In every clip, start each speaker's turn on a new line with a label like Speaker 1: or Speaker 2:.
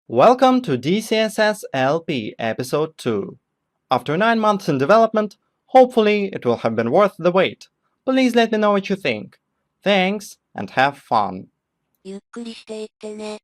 Speaker 1: Welcome to DCSS LP Episode 2. After 9 months in development, hopefully it will have been worth the wait. Please let me know what you think. Thanks, and have fun.
Speaker 2: ゆっくりしていってね。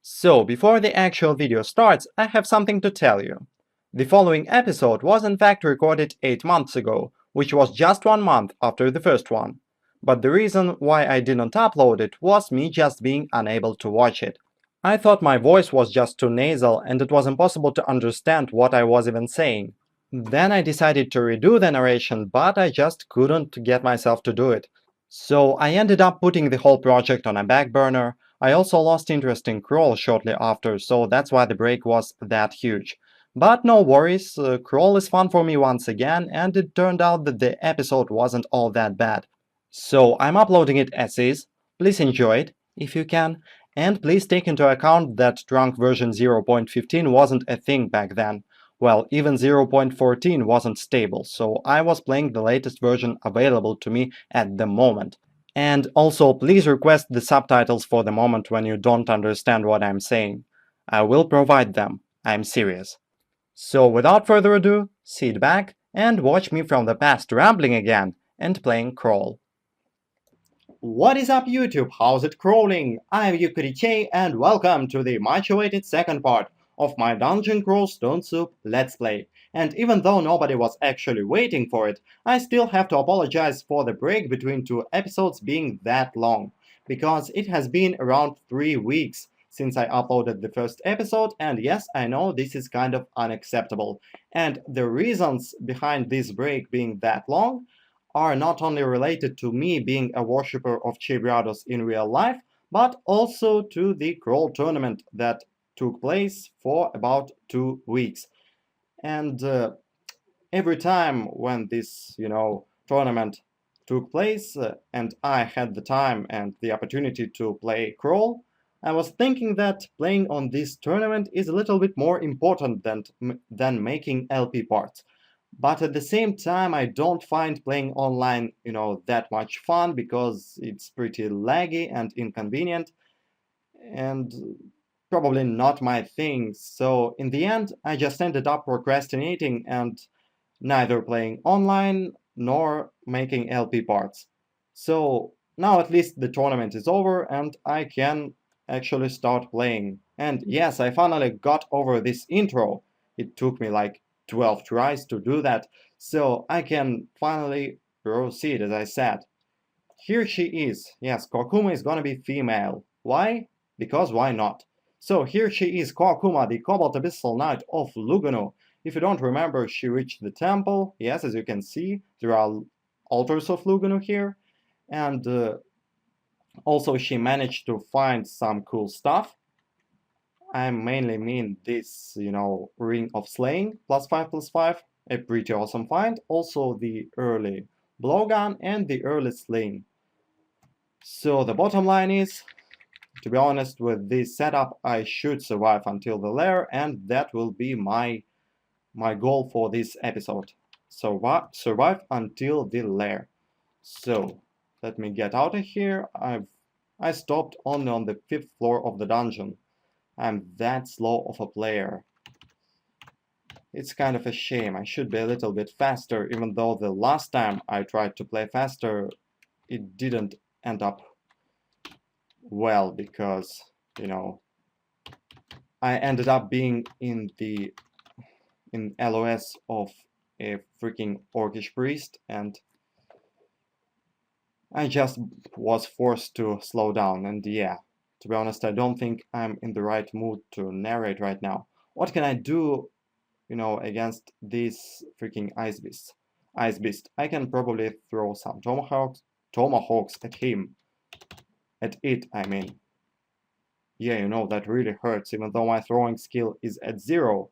Speaker 1: So, before the actual video starts, I have something to tell you. The following episode was in fact recorded 8 months ago, which was just 1 month after the first one. But the reason why I didn't upload it was me just being unable to watch it. I thought my voice was just too nasal and it was impossible to understand what I was even saying. Then I decided to redo the narration, but I just couldn't get myself to do it. So I ended up putting the whole project on a back burner. I also lost interest in Crawl shortly after, so that's why the break was that huge. But no worries, Crawl is fun for me once again, and it turned out that the episode wasn't all that bad. So I'm uploading it as is. Please enjoy it, if you can. And please take into account that trunk version 0.15 wasn't a thing back then. Well, even 0.14 wasn't stable, so I was playing the latest version available to me at the moment. And also, please request the subtitles for the moment when you don't understand what I'm saying. I will provide them, I'm serious. So without further ado, sit back and watch me from the past rambling again and playing Crawl. What is up YouTube, how's it crawling? I'm YukkuriChei and welcome to the much awaited second part of my Dungeon Crawl Stone Soup Let's Play. And even though nobody was actually waiting for it, I still have to apologize for the break between two episodes being that long, because it has been around 3 weeks since I uploaded the first episode, and yes, I know this is kind of unacceptable. And the reasons behind this break being that long are not only related to me being a worshipper of Chebriados in real life, but also to the Crawl tournament that took place for about 2 weeks. And every time when this, tournament took place and I had the time and the opportunity to play Crawl, I was thinking that playing on this tournament is a little bit more important than making LP parts. But at the same time, I don't find playing online, that much fun because it's pretty laggy and inconvenient and probably not my thing. So in the end, I just ended up procrastinating and neither playing online nor making LP parts. So now at least the tournament is over and I can actually start playing. And yes, I finally got over this intro. It took me like 12 tries to do that, so I can finally proceed as I said. Here she is. Yes, Koakuma is gonna be female. Why? Because why not? So here she is, Koakuma, the Cobalt Abyssal Knight of Lugonu. If you don't remember, she reached the temple. Yes, as you can see, there are altars of Lugonu here. And also she managed to find some cool stuff. I mainly mean this, Ring of Slaying, +5/+5, a pretty awesome find. Also the early blowgun and the early sling. So the bottom line is, to be honest, with this setup, I should survive until the lair, and that will be my goal for this episode. Survive until the lair. So let me get out of here. I stopped only on the 5th floor of the dungeon. I'm that slow of a player. It's kind of a shame. I should be a little bit faster, even though the last time I tried to play faster, it didn't end up well because, I ended up being in LOS of a freaking orcish priest, and I just was forced to slow down. And yeah, to be honest, I don't think I'm in the right mood to narrate right now. What can I do, against this freaking ice beast? I can probably throw some tomahawks at him. At it, I mean. Yeah, that really hurts, even though my throwing skill is at 0.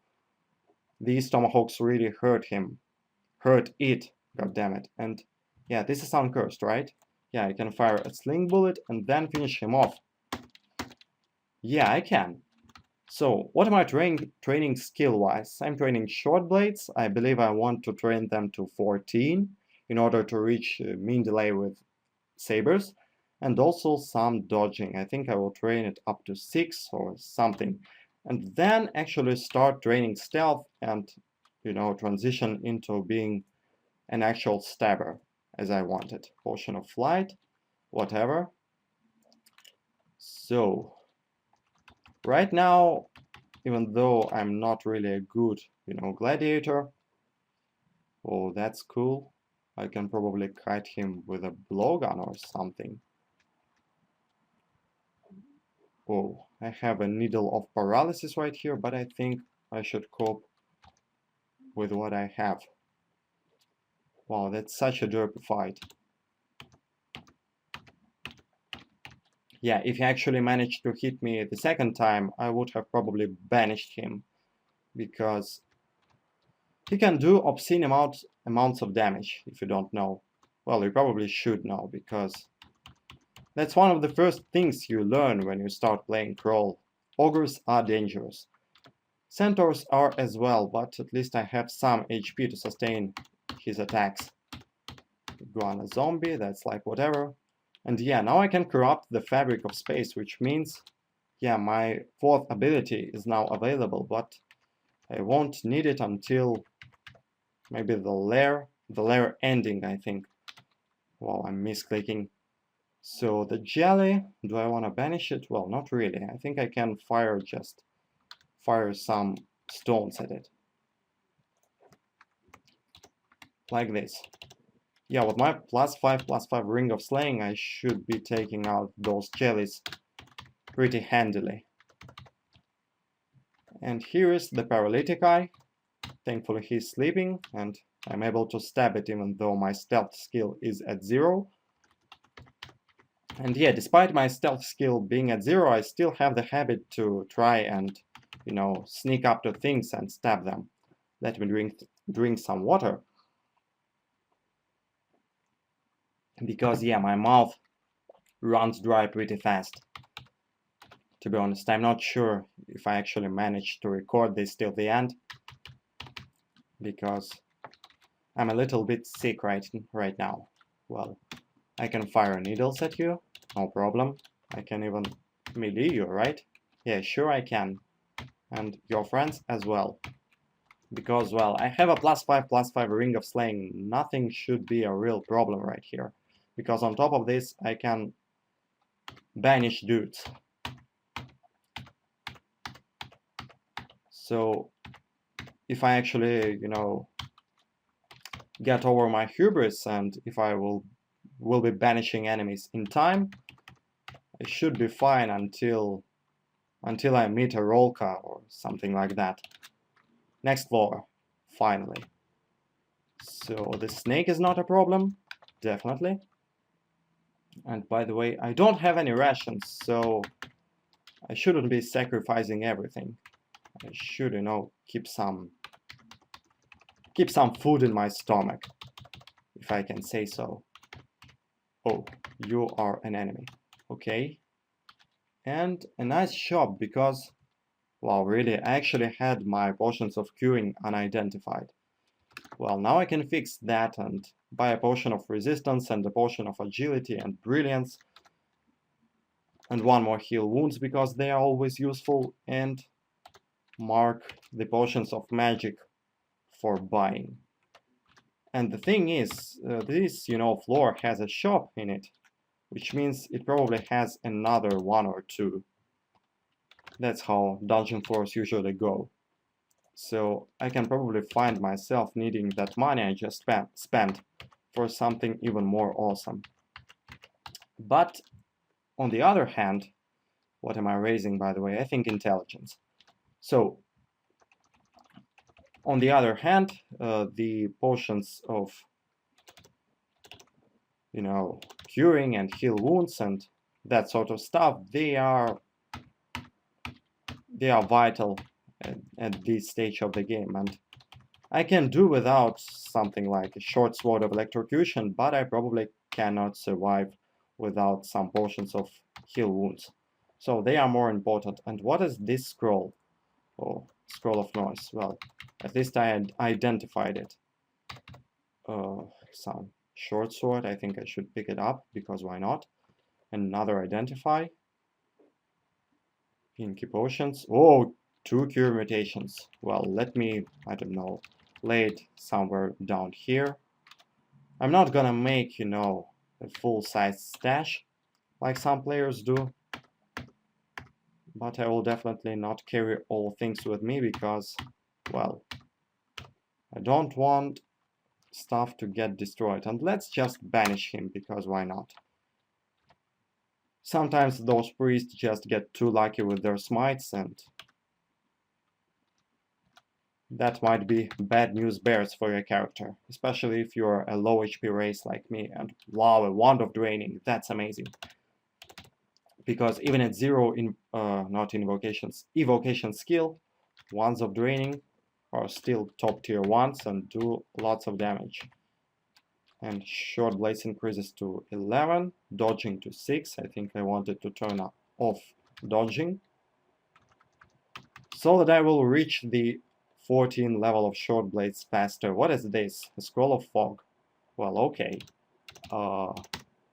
Speaker 1: These tomahawks really hurt him. Hurt it, god damn it. And yeah, this is uncursed, right? Yeah, I can fire a sling bullet and then finish him off. Yeah, I can. So, what am I training skill-wise? I'm training short blades. I believe I want to train them to 14 in order to reach mean delay with sabers. And also some dodging. I think I will train it up to 6 or something. and then actually start training stealth and, transition into being an actual stabber as I wanted. Potion of flight, whatever. So right now, even though I'm not really a good, gladiator, oh, that's cool. I can probably kite him with a blowgun or something. Oh, I have a needle of paralysis right here, but I think I should cope with what I have. Wow, that's such a derpy fight. Yeah, if he actually managed to hit me the second time, I would have probably banished him, because he can do obscene amounts of damage, if you don't know. Well, you probably should know, because that's one of the first things you learn when you start playing Crawl. Ogres are dangerous. Centaurs are as well, but at least I have some HP to sustain his attacks. Iguana zombie, that's like whatever. And yeah, now I can corrupt the fabric of space, which means, yeah, my fourth ability is now available, but I won't need it until maybe the lair ending, I think. Wow, I'm misclicking. So the jelly, do I want to banish it? Well, not really. I think I can fire some stones at it. Like this. Yeah, with my +5/+5 Ring of Slaying, I should be taking out those jellies pretty handily. And here is the paralytic eye. Thankfully he's sleeping, and I'm able to stab it even though my stealth skill is at 0. And yeah, despite my stealth skill being at 0, I still have the habit to try and, sneak up to things and stab them. Let me drink some water. Because yeah, my mouth runs dry pretty fast. To be honest, I'm not sure if I actually managed to record this till the end, because I'm a little bit sick right now. Well, I can fire needles at you, no problem. I can even melee you, right? Yeah, sure I can. And your friends as well. Because, well, I have a +5/+5 Ring of Slaying. Nothing should be a real problem right here. Because on top of this, I can banish dudes. So if I actually, get over my hubris, and if I will be banishing enemies in time, I should be fine until I meet a Rolka or something like that. Next floor, finally. So the snake is not a problem, definitely. And by the way, I don't have any rations, so I shouldn't be sacrificing everything. I should, keep some food in my stomach, if I can say so. Oh, you are an enemy. Okay. And a nice shop, because, well, really, I actually had my potions of curing unidentified. Well, now I can fix that and buy a potion of resistance and a potion of agility and brilliance. And one more heal wounds, because they are always useful, and mark the potions of magic for buying. And the thing is, this, floor has a shop in it, which means it probably has another one or two. That's how dungeon floors usually go. So I can probably find myself needing that money I just spent for something even more awesome. But on the other hand, what am I raising, by the way? I think intelligence. So on the other hand, the potions of, curing and heal wounds and that sort of stuff, they are vital at this stage of the game, and I can do without something like a short sword of electrocution, but I probably cannot survive without some potions of heal wounds. So they are more important. And what is this scroll? Oh, scroll of noise. Well, at least I identified it. Some short sword. I think I should pick it up, because why not? Another identify. Pinky potions. Oh, 2 cure mutations. Well, let me, I don't know, lay it somewhere down here. I'm not gonna make, you know, a full-size stash like some players do, but I will definitely not carry all things with me because, well, I don't want stuff to get destroyed. And let's just banish him, because why not? Sometimes those priests just get too lucky with their smites, and that might be bad news bears for your character, especially if you're a low HP race like me. And wow, a Wand of Draining, that's amazing. Because even at 0 not invocations, evocation skill, Wands of Draining are still top tier ones and do lots of damage. And Short Blades increases to 11, dodging to 6. I think I wanted to turn off dodging, so that I will reach the 14 level of Short Blades faster. What is this? A Scroll of Fog. Well, okay.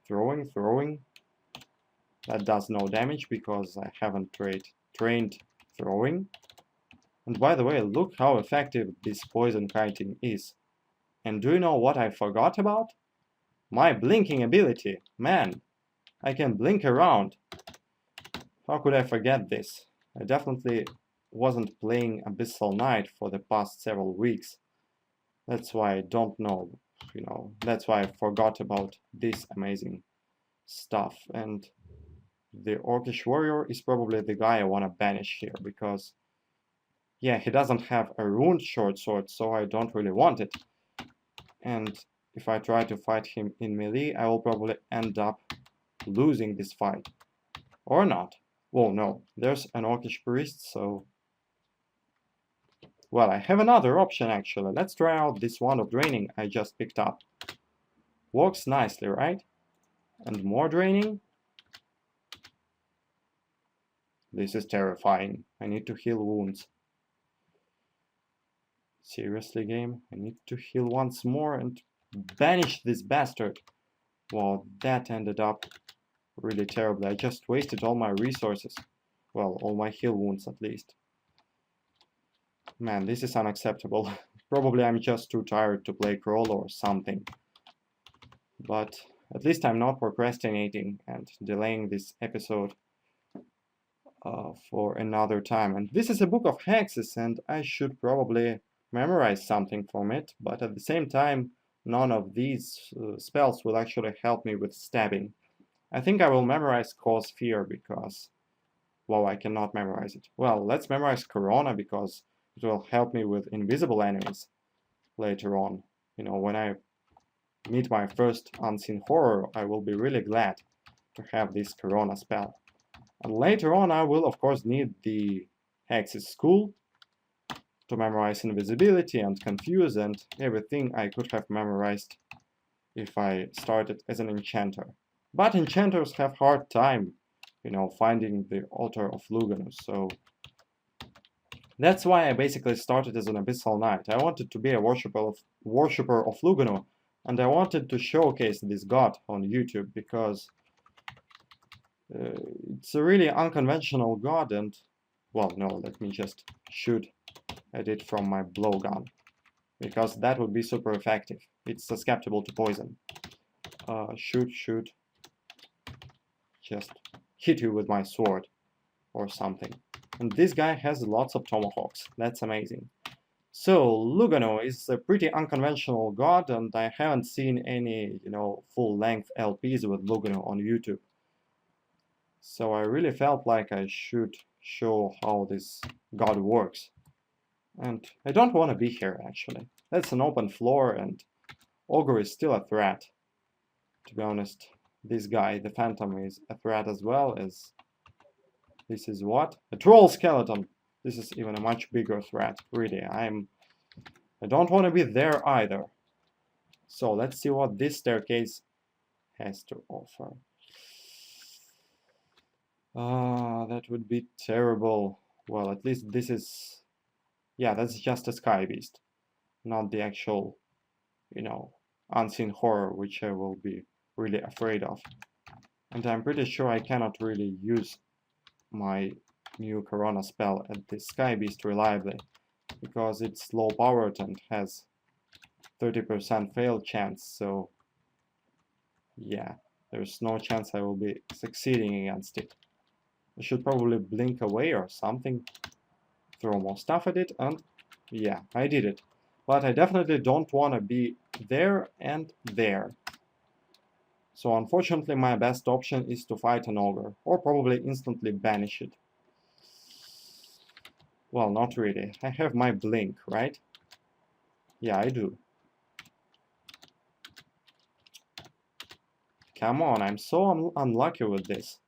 Speaker 1: Throwing. That does no damage because I haven't trained throwing. And by the way, look how effective this poison kiting is. And do you know what I forgot about? My blinking ability. Man, I can blink around. How could I forget this? I definitely wasn't playing Abyssal Knight for the past several weeks. That's why I don't know, you know, that's why I forgot about this amazing stuff. And the Orcish Warrior is probably the guy I want to banish here, because yeah, he doesn't have a runed short sword, so I don't really want it. And if I try to fight him in melee, I will probably end up losing this fight. Or not. Well, no, there's an Orcish Priest, so... Well, I have another option actually. Let's try out this Wand of Draining I just picked up. Works nicely, right? And more draining? This is terrifying. I need to heal wounds. Seriously, game? I need to heal once more and banish this bastard. Well, that ended up really terribly. I just wasted all my resources. Well, all my heal wounds at least. Man, this is unacceptable. Probably I'm just too tired to play Crawl or something. But at least I'm not procrastinating and delaying this episode for another time. And this is a book of hexes, and I should probably memorize something from it, but at the same time, none of these spells will actually help me with stabbing. I think I will memorize Cause Fear because, well, I cannot memorize it. Well, let's memorize Corona because it will help me with invisible enemies later on. You know, when I meet my first unseen horror, I will be really glad to have this Corona spell. And later on, I will, of course, need the Hexes School to memorize invisibility and confuse and everything I could have memorized if I started as an enchanter. But enchanters have hard time, you know, finding the altar of Lugonu, so that's why I basically started as an Abyssal Knight. I wanted to be a worshipper of Lugonu, and I wanted to showcase this god on YouTube because it's a really unconventional god, and well, no, let me just shoot at it from my blowgun, because that would be super effective. It's susceptible to poison. Shoot. Just hit you with my sword or something. And this guy has lots of tomahawks. That's amazing. So Lugonu is a pretty unconventional god, and I haven't seen any, you know, full-length LPs with Lugonu on YouTube. So I really felt like I should show how this god works. And I don't want to be here, actually. That's an open floor, and Ogre is still a threat. To be honest, this guy, the Phantom, is a threat as well as... This is what? A Troll Skeleton! This is even a much bigger threat, really. I don't want to be there either. So let's see what this staircase has to offer. That would be terrible. Well, at least this is... Yeah, that's just a Sky Beast, not the actual, you know, unseen horror, which I will be really afraid of. And I'm pretty sure I cannot really use my new Corona spell at the Sky Beast reliably, because it's low powered and has 30% fail chance, so yeah, there's no chance I will be succeeding against it. I should probably blink away or something, throw more stuff at it, and yeah, I did it. But I definitely don't want to be there and there. So unfortunately my best option is to fight an ogre, or probably instantly banish it. Well, not really. I have my blink, right? Yeah, I do. Come on, I'm so unlucky with this.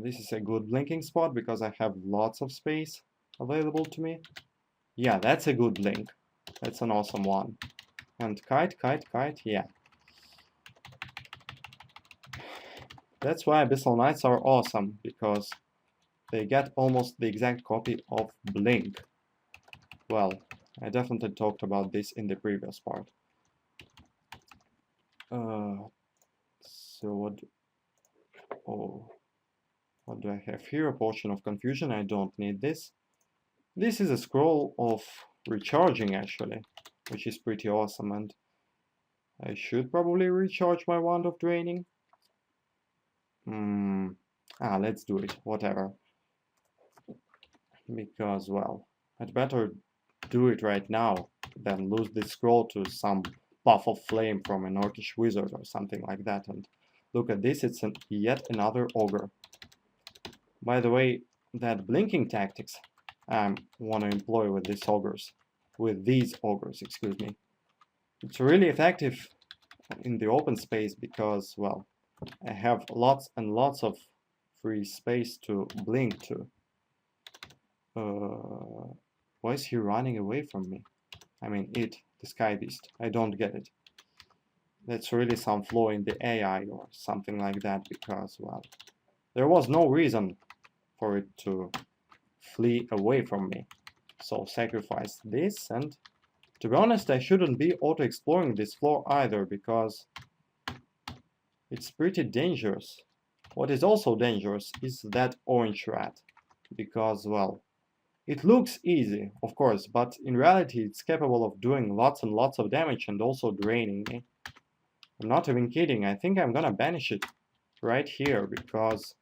Speaker 1: This is a good blinking spot because I have lots of space available to me. Yeah, that's a good blink. That's an awesome one. And kite, yeah. That's why Abyssal Knights are awesome, because they get almost the exact copy of blink. Well, I definitely talked about this in the previous part. So what do I have here? A Potion of Confusion. I don't need this. This is a scroll of recharging, actually, which is pretty awesome, and I should probably recharge my Wand of Draining. Let's do it, whatever. Because, well, I'd better do it right now than lose this scroll to some puff of flame from an orcish wizard or something like that. And look at this, it's yet another ogre. By the way, that blinking tactics I want to employ with these ogres, excuse me. It's really effective in the open space because, well, I have lots and lots of free space to blink to. Why is he running away from me? I mean, the Sky Beast. I don't get it. That's really some flaw in the AI or something like that, because, well, there was no reason for it to flee away from me. So sacrifice this, and to be honest, I shouldn't be auto-exploring this floor either, because it's pretty dangerous. What is also dangerous is that orange rat, because, well, it looks easy, of course, but in reality it's capable of doing lots and lots of damage and also draining me. I'm not even kidding, I think I'm gonna banish it right here, because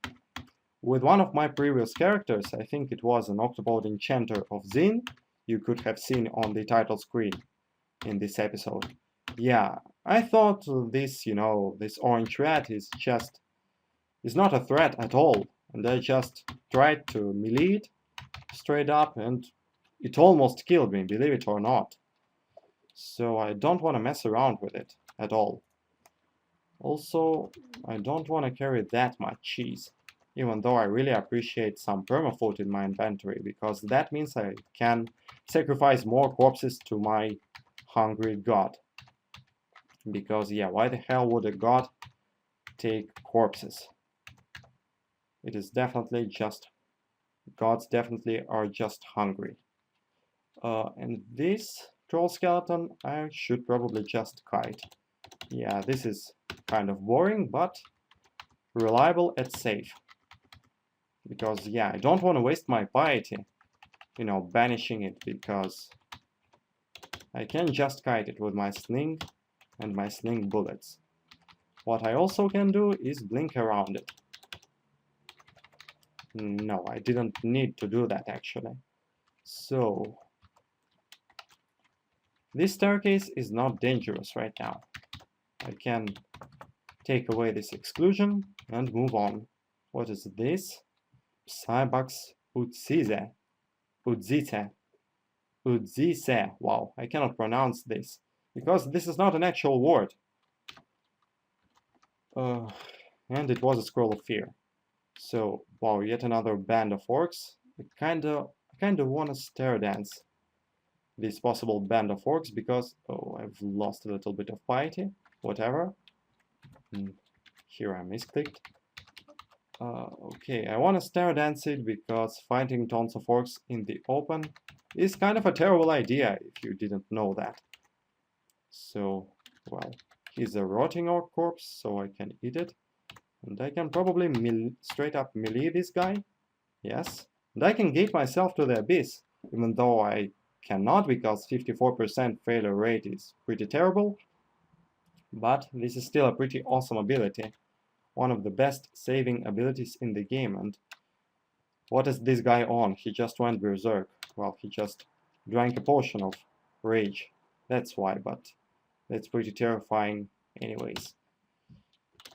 Speaker 1: with one of my previous characters, I think it was an Octopod Enchanter of Zin, you could have seen on the title screen in this episode. Yeah, I thought this, this orange rat is not a threat at all, and I just tried to melee it straight up, and it almost killed me, believe it or not. So I don't want to mess around with it at all. Also, I don't want to carry that much cheese, even though I really appreciate some permafood in my inventory, because that means I can sacrifice more corpses to my hungry god. Because, yeah, why the hell would a god take corpses? It is definitely just... gods definitely are just hungry. And this troll skeleton, I should probably just kite. Yeah, this is kind of boring, but reliable and safe. Because, yeah, I don't want to waste my piety, banishing it, because I can just kite it with my sling and my sling bullets. What I also can do is blink around it. No, I didn't need to do that, actually. So, this staircase is not dangerous right now. I can take away this exclusion and move on. What is this? Psybucks Udzize. Udzize. Wow, I cannot pronounce this, because this is not an actual word. And it was a Scroll of Fear. So, wow, yet another band of orcs. I kinda want to stare dance this possible band of orcs, because, I've lost a little bit of piety. Whatever. Here I misclicked. Okay, I want to stare dance it, because fighting tons of orcs in the open is kind of a terrible idea, if you didn't know that. So, well, he's a rotting orc corpse, so I can eat it. And I can probably straight up melee this guy. Yes. And I can gate myself to the abyss, even though I cannot because 54% failure rate is pretty terrible. But this is still a pretty awesome ability. One of the best saving abilities in the game. And what is this guy on? He just went berserk. Well, he just drank a potion of rage. That's why, but that's pretty terrifying anyways.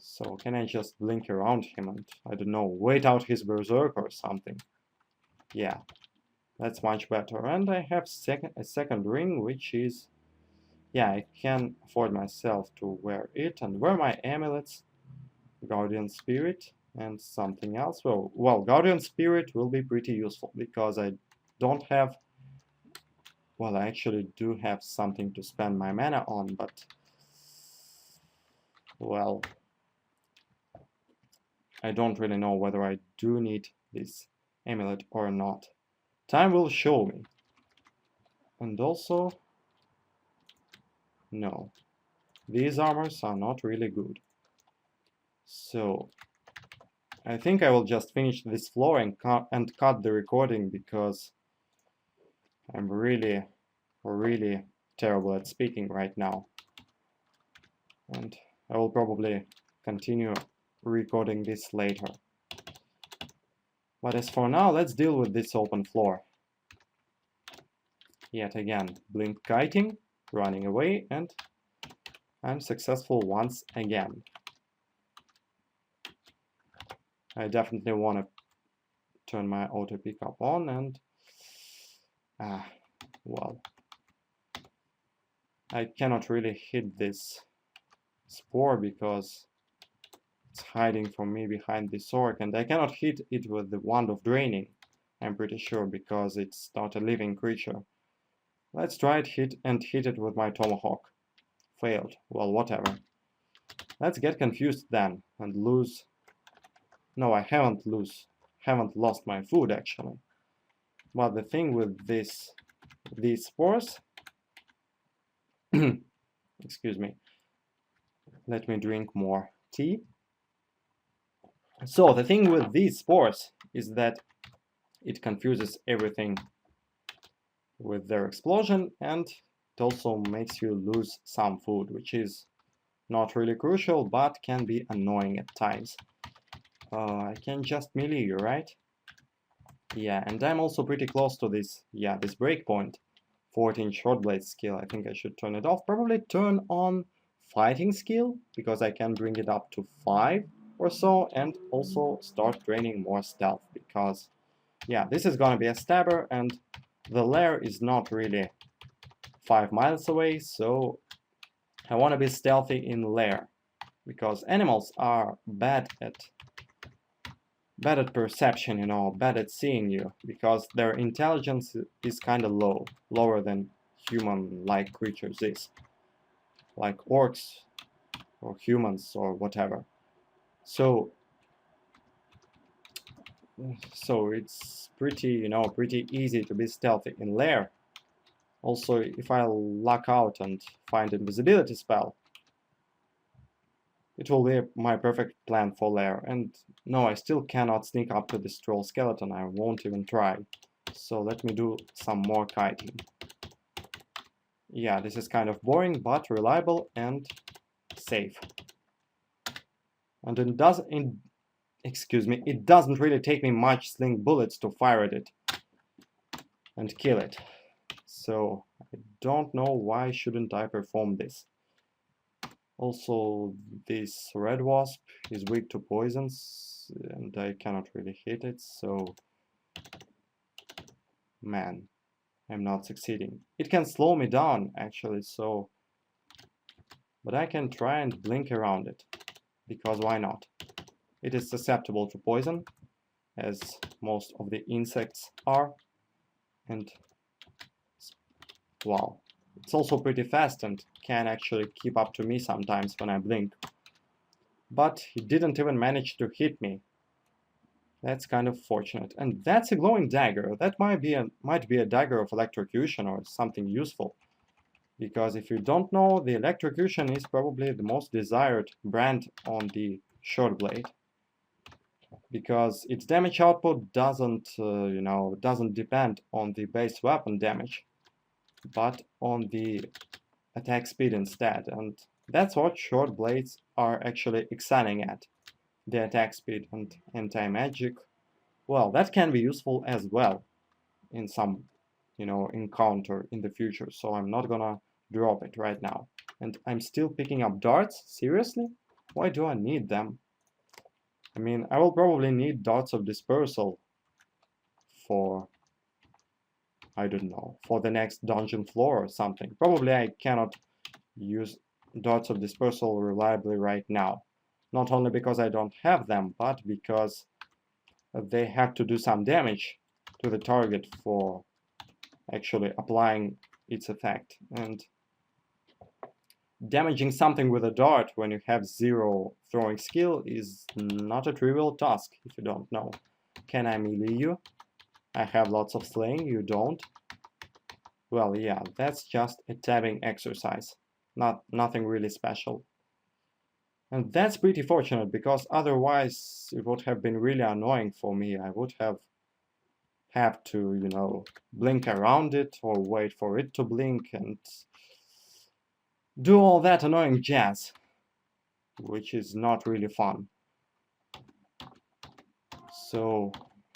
Speaker 1: So can I just blink around him and, I don't know, wait out his berserk or something? Yeah, that's much better. And I have a second ring, which is... yeah, I can afford myself to wear it and wear my amulets, Guardian Spirit, and something else. Well, Guardian Spirit will be pretty useful because I don't have... well, I actually do have something to spend my mana on, but... well, I don't really know whether I do need this amulet or not. Time will show me. And also... no. These armors are not really good. So... I think I will just finish this floor and cut the recording because I'm really terrible at speaking right now. And I will probably continue recording this later. But as for now, let's deal with this open floor. Yet again, blink kiting, running away, and I'm successful once again. I definitely want to turn my auto pickup on and... well, I cannot really hit this spore because it's hiding from me behind this orc, and I cannot hit it with the Wand of Draining, I'm pretty sure, because it's not a living creature. Let's try it hit it with my Tomahawk. Failed. Well, whatever. Let's get confused then and lose... no, I haven't lost my food actually. But the thing with these spores... excuse me. Let me drink more tea. So the thing with these spores is that it confuses everything with their explosion, and it also makes you lose some food, which is not really crucial, but can be annoying at times. I can just melee you, right? Yeah, and I'm also pretty close to this, this breakpoint. 14 short blade skill, I think I should turn it off. Probably turn on fighting skill, because I can bring it up to 5 or so, and also start training more stealth, because, this is gonna be a stabber, and the lair is not really 5 miles away, so I want to be stealthy in lair, because animals are bad at perception, bad at seeing you, because their intelligence is kind of lower than human-like creatures is, like orcs or humans or whatever. So it's pretty, pretty easy to be stealthy in lair. Also, if I luck out and find invisibility spell, it will be my perfect plan for lair. And no, I still cannot sneak up to this troll skeleton, I won't even try. So let me do some more kiting. Yeah, this is kind of boring, but reliable and safe. And it doesn't really take me much sling bullets to fire at it and kill it. So I don't know why shouldn't I perform this. Also, this red wasp is weak to poisons, and I cannot really hit it, so... man, I'm not succeeding. It can slow me down, actually, so... but I can try and blink around it, because why not? It is susceptible to poison, as most of the insects are, and... wow. It's also pretty fast and can actually keep up to me sometimes when I blink. But he didn't even manage to hit me. That's kind of fortunate. And that's a glowing dagger. That might be a dagger of electrocution or something useful. Because if you don't know, the electrocution is probably the most desired brand on the short blade. because its damage output doesn't depend on the base weapon damage, but on the attack speed instead, and that's what short blades are actually excelling at, the attack speed. And anti-magic, well, that can be useful as well in some encounter in the future, so I'm not gonna drop it right now. And I'm still picking up darts? Seriously? Why do I need them? I mean, I will probably need darts of dispersal for, I don't know, for the next dungeon floor or something. Probably I cannot use darts of dispersal reliably right now. Not only because I don't have them, but because they have to do some damage to the target for actually applying its effect. And damaging something with a dart when you have 0 throwing skill is not a trivial task, if you don't know. Can I melee you? I have lots of slaying, you don't? Well, yeah, that's just a tabbing exercise. Nothing really special. And that's pretty fortunate, because otherwise it would have been really annoying for me. I would have to, blink around it or wait for it to blink and do all that annoying jazz, which is not really fun. So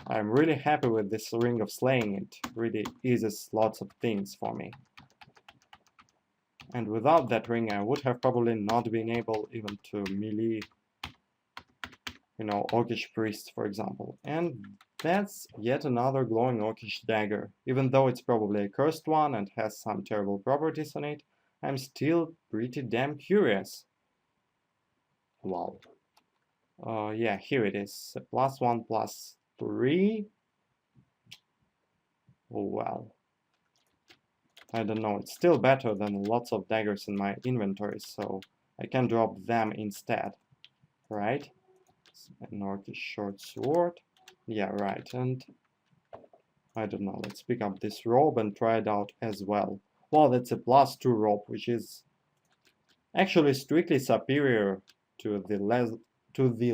Speaker 1: I'm really happy with this Ring of Slaying. It really eases lots of things for me. And without that ring, I would have probably not been able even to melee, Orcish Priest, for example. And that's yet another glowing Orcish dagger. Even though it's probably a cursed one and has some terrible properties on it, I'm still pretty damn curious. Wow. Yeah, here it is. +1, +3. Oh, well. I don't know, it's still better than lots of daggers in my inventory, so I can drop them instead, right? An Orcish short sword. Yeah, right, and I don't know, let's pick up this robe and try it out as well. Well, that's a +2 robe, which is actually strictly superior to the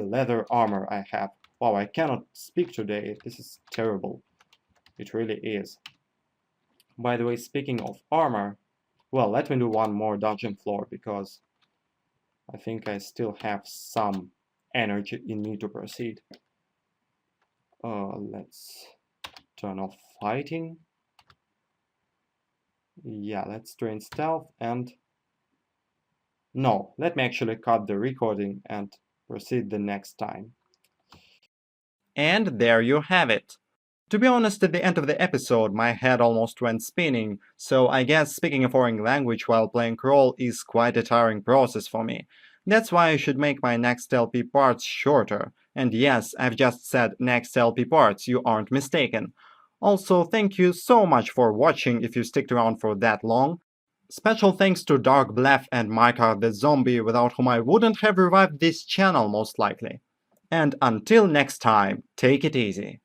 Speaker 1: leather armor I have. Wow, I cannot speak today, this is terrible. It really is. By the way, speaking of armor, well, let me do one more dungeon floor, because I think I still have some energy in me to proceed. Let's turn off fighting. Yeah, let's train stealth, and no, let me actually cut the recording and proceed the next time. And there you have it. To be honest, at the end of the episode, my head almost went spinning, so I guess speaking a foreign language while playing Crawl is quite a tiring process for me. That's why I should make my next LP parts shorter. And yes, I've just said next LP parts, you aren't mistaken. Also, thank you so much for watching if you sticked around for that long. Special thanks to Dark Blef and Micah the Zombie, without whom I wouldn't have revived this channel most likely. And until next time, take it easy.